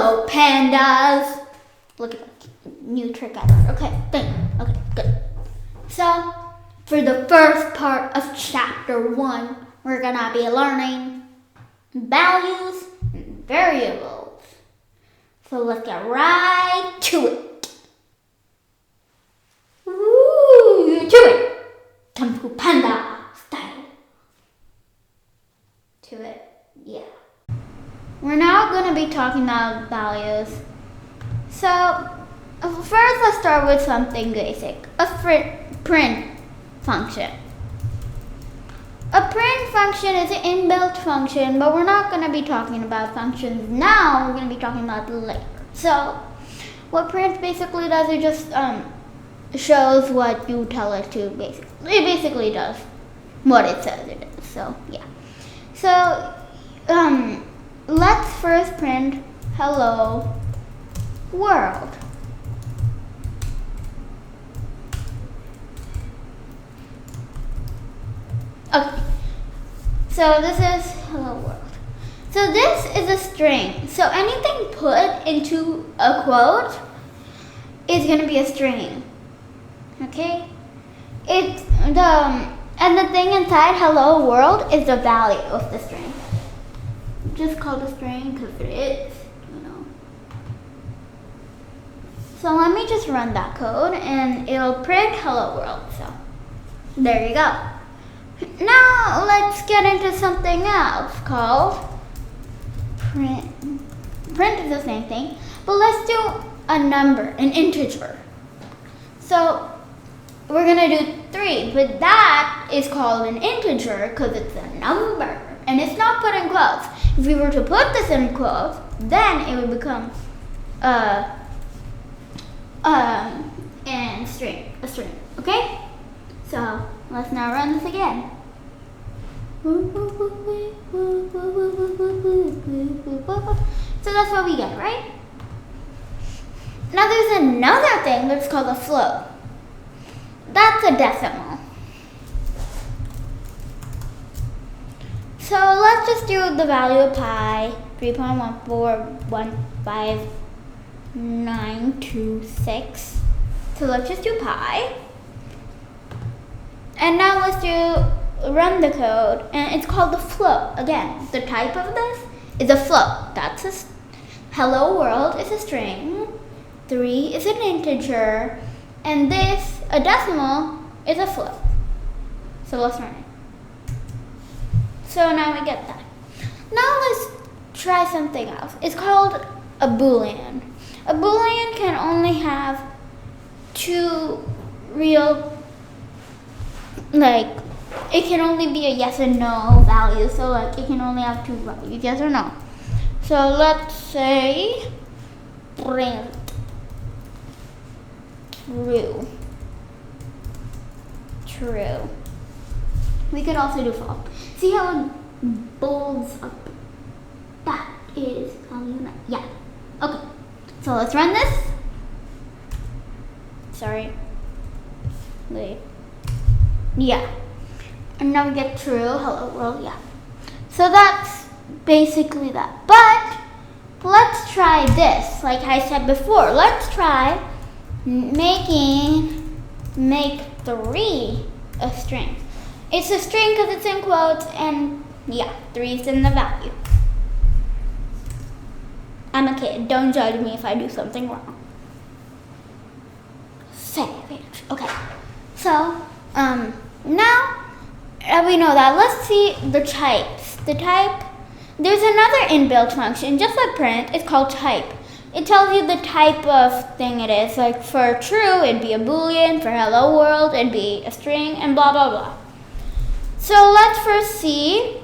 Hello, pandas. Look at that new trick I learned. Okay, good. So, for the first part of chapter 1, we're gonna be learning values and variables. So let's get right to it. Woo, to it. Kung Fu Panda style. To it, yeah. We're now going to be talking about values. So, first let's start with something basic. A print function. A print function is an inbuilt function, but we're not going to be talking about functions now. We're going to be talking about later. So, what print basically does, it just shows what you tell it to. It basically does what it says it is. So, yeah. So, let's first print hello world. Okay, so this is hello world. So this is a string. So anything put into a quote is going to be a string. Okay? And the thing inside hello world is the value of the string. Just called a string because it is, So let me just run that code and it'll print hello world. So there you go. Now let's get into something else called print. Print is the same thing, but let's do a number, an integer. So we're gonna do 3, but that is called an integer because it's a number and it's not put in quotes. If we were to put this in quotes, then it would become a string. Okay? So let's now run this again. So that's what we get, right? Now there's another thing that's called a float. That's a decimal. So let's just do the value of pi, 3.1415926. So let's just do pi. And now let's run the code, and it's called the float. Again, the type of this is a float. That's a hello world is a string, 3 is an integer, and this, a decimal, is a float. So let's run it. So now we get that. Now let's try something else. It's called a boolean. A boolean can only have 2 real, it can only be a yes and no value. So it can only have 2 values, yes or no. So let's say print true. We could also do false. See how it bolds up? That is how you know. Yeah. Okay. So let's run this. Sorry. Wait. Yeah. And now we get true. Hello world. Yeah. So that's basically that. But let's try this. Like I said before, let's try make 3 a string. It's a string because it's in quotes, and yeah, 3 is in the value. I'm a kid. Don't judge me if I do something wrong. Savage. Okay. So, now that we know that, let's see the types. There's another inbuilt function, just like print, it's called type. It tells you the type of thing it is. Like for true, it'd be a boolean. For hello world, it'd be a string, and blah, blah, blah. So let's first see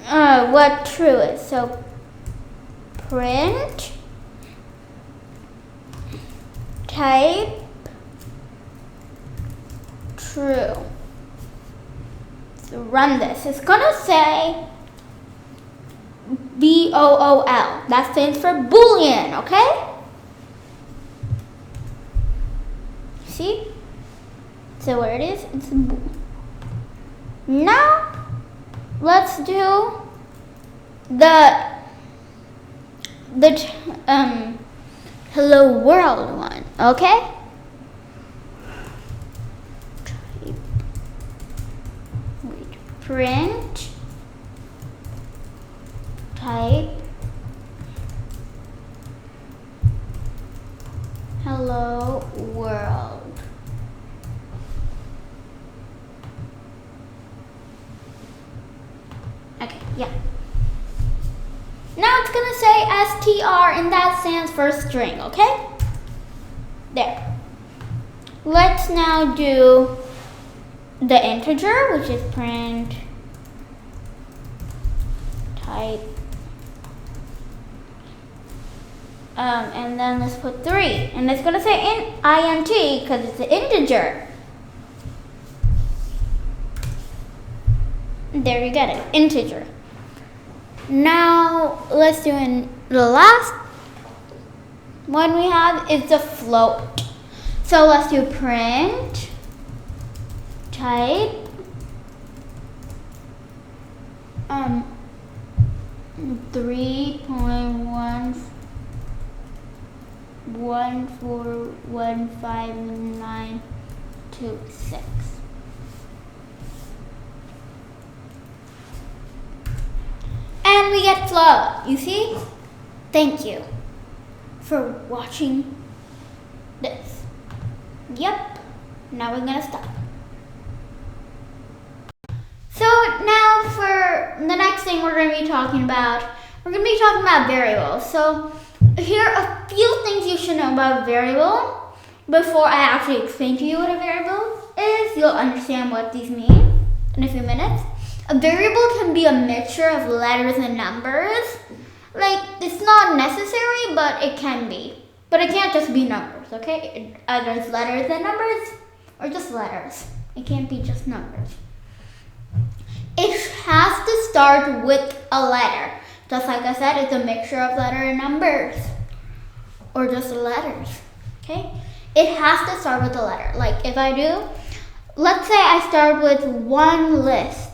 what true is. So print type true. So run this. It's gonna say BOOL. That stands for Boolean, okay? See? So where it is, it's a bool. Now let's do the hello world one, okay? Print type hello world. Okay, yeah. Now it's gonna say str, and that stands for string, okay? There. Let's now do the integer, which is print type, and then let's put 3, and it's gonna say int because it's an integer. There you get it, integer. Now let's do the last one we have is the float. So let's do print type 3.141596. And we get float, you see? Thank you for watching this. Yep, now we're gonna stop. So now for the next thing we're gonna be talking about, variables. So here are a few things you should know about variable. Before I actually explain to you what a variable is, you'll understand what these mean in a few minutes. A variable can be a mixture of letters and numbers. Like, it's not necessary, but it can be. But it can't just be numbers, okay? Either it's letters and numbers, or just letters. It can't be just numbers. It has to start with a letter. Just like I said, it's a mixture of letters and numbers. Or just letters, okay? It has to start with a letter. Like, if I do, let's say I start with one list.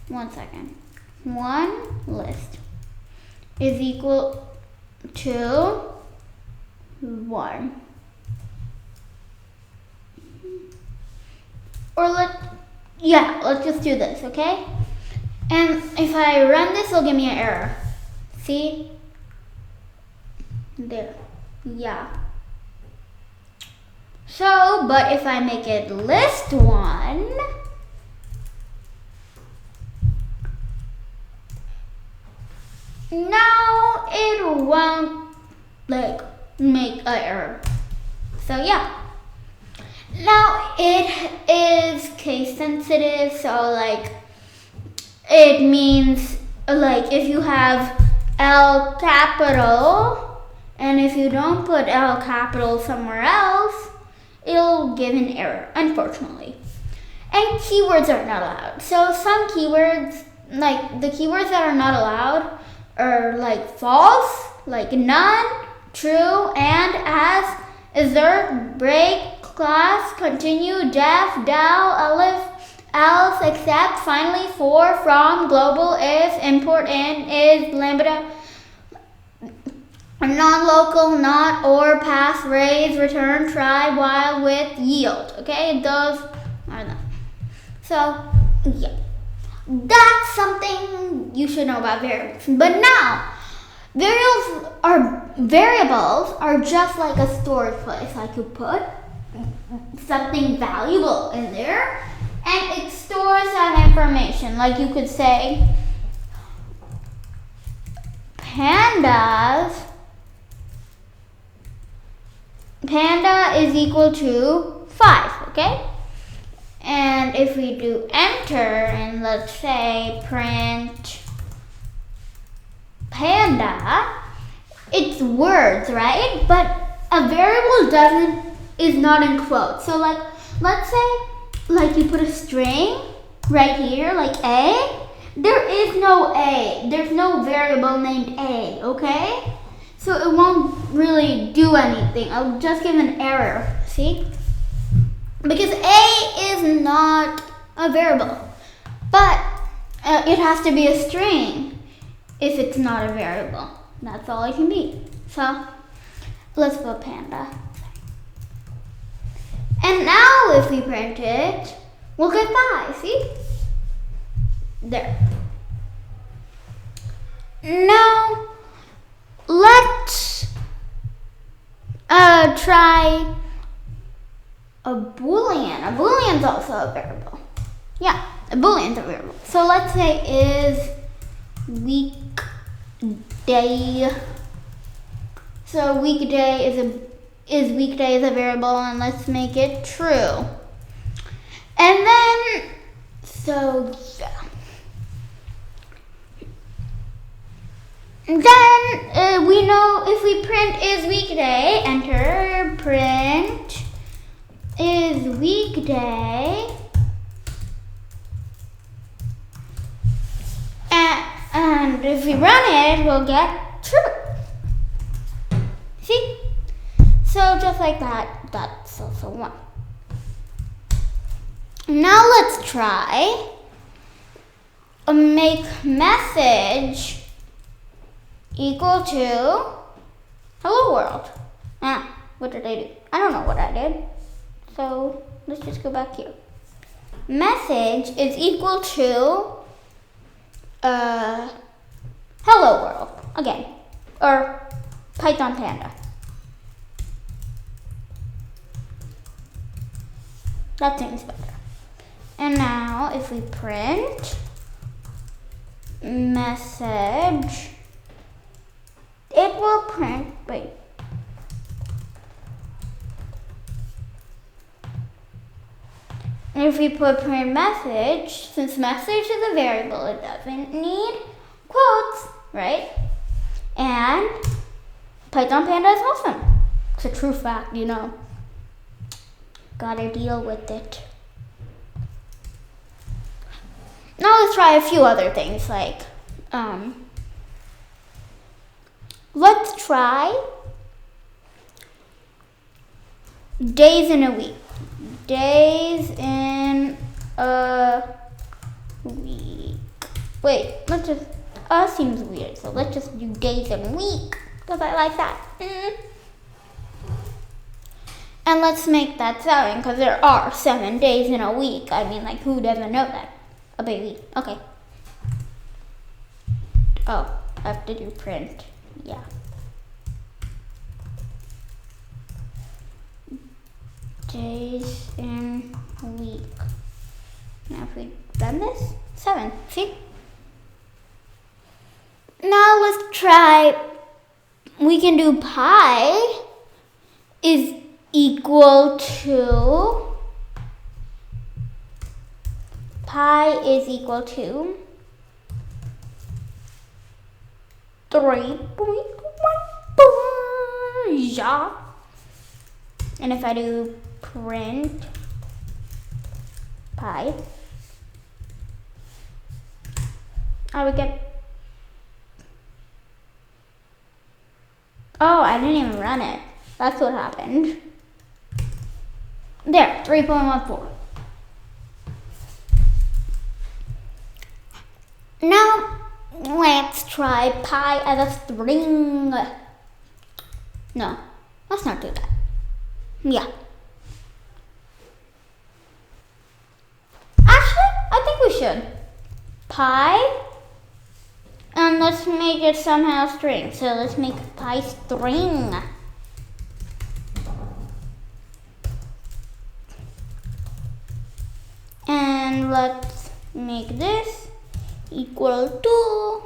One second. One list is equal to 1. Or let's just do this, okay? And if I run this, it'll give me an error. See? There. Yeah. So, but if I make it list 1, now it won't make an error. So yeah. Now it is case sensitive, so it means if you have L capital and if you don't put L capital somewhere else, it'll give an error, unfortunately. And keywords are not allowed. So some keywords, the keywords that are not allowed are false, none, true, and, as, assert, break, class, continue, def, del, elif, else, except, finally, for, from, global, if, import, in, is, lambda, non-local, not, or, pass, raise, return, try, while, with, yield. Okay, those are them. So, yeah. That's something you should know about variables. But now, variables are just like a storage place. Like you put something valuable in there and it stores that information. Like you could say, panda is equal to 5, okay? And if we do enter and let's say print panda, it's words, right? But a variable is not in quotes. So let's say you put a string right here, A. There is no A. There's no variable named A, okay? So it won't really do anything. I'll just give an error, see? Because A is not a variable, but it has to be a string. if it's not a variable. That's all it can be. So let's put panda. And now if we print it, we'll get pi, see? There. Now let's try a boolean. A boolean's also a variable. Yeah, a boolean's a variable. So let's say is weekday. So weekday is weekday is a variable, and let's make it true. And then so yeah. Then we know if we print is weekday, enter print is weekday, and if we run it, we'll get true. See? So just like that, that's also 1. Now let's try make message equal to hello world. What did I do? I don't know what I did. So let's just go back here. Message is equal to hello world again, or Python Panda. That seems better. And now if we print message, it will print, wait. And if we put print message, since message is a variable, it doesn't need quotes, right? And Python Panda is awesome. It's a true fact, you know. Gotta deal with it. Now let's try a few other things, like, let's try days in a week. Days in a week. Wait, let's just, seems weird, so let's just do days in a week, because I like that. And let's make that 7, because there are 7 days in a week. I mean, like, who doesn't know that? A baby. Okay. Oh, I have to do print. Yeah. Days in a week. Now if we run this, 7, see? Now let's try, we can do pi is equal to, pi is equal to 3.14, yeah. And if I do print pi, I would get, oh, I didn't even run it. That's what happened. There, 3.14. Now, let's try pi as a string. No, let's not do that. Yeah. Actually, I think we should. Pi, and let's make it somehow string. So let's make pi string. And let's make this equal to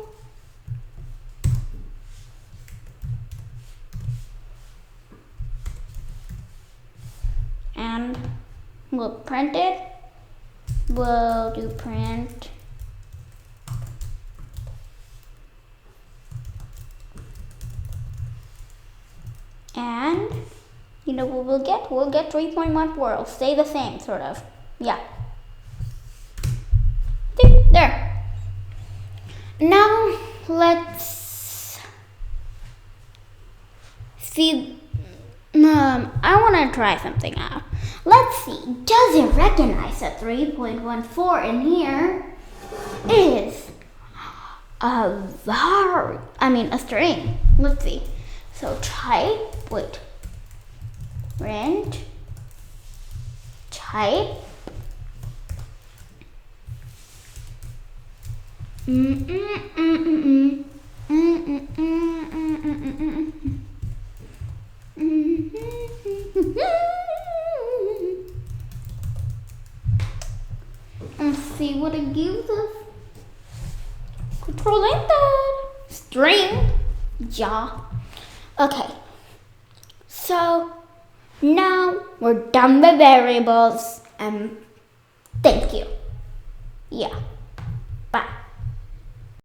and we'll print it. We'll do print and you know what we'll get? We'll get 3.14. It'll stay the same, sort of. Yeah. There. Now let's see. I want to try something out. Let's see. Does it recognize that 3.14 in here is a string. Let's see. So print type Let's see what it gives us. Control Enter. String. Yeah. Okay. So now we're done with variables and thank you. Yeah.